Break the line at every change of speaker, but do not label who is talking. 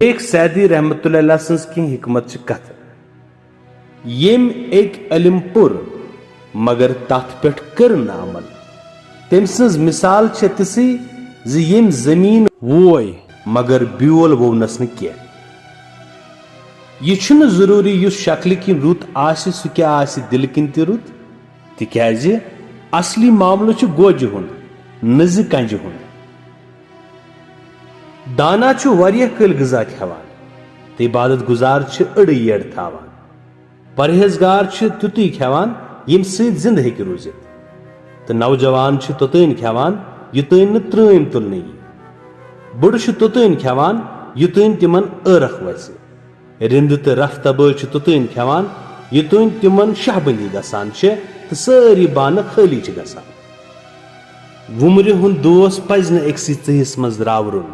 एक सैदी रहमतुल्लाह सन्स की हिकमत कथ यम एक इल्म पुर मगर तथ पे कर न अमल तम सज मिसाल तिसी यम जमीन वोय मगर ब्योल वोनस न क्या यह जरूरी युस शक्ल कि रुत आसि सह क्या आसि दिल किन ति रुत तिक्याज असली मामलो गोज हुंद न ज कंज हुंद दाना वारिया कल गजा खेवान तो इबादत गुजार अड़ येड़ थावान परहेजगार तुतुय खेवान यम सत जिंद हेक रूजित तो नौजवान तोतन खेवान युतन न त्रम तुलन यी बुड़ तोतन खेवान युतन तिमन ërख वस रिंद तो रफ तब तोतन खेवान युतन तिमन शहबंदी गसान तो सारी बान खाली गसान वुमर हुंद दोस पज न अक्सी चहिस मज रावरुन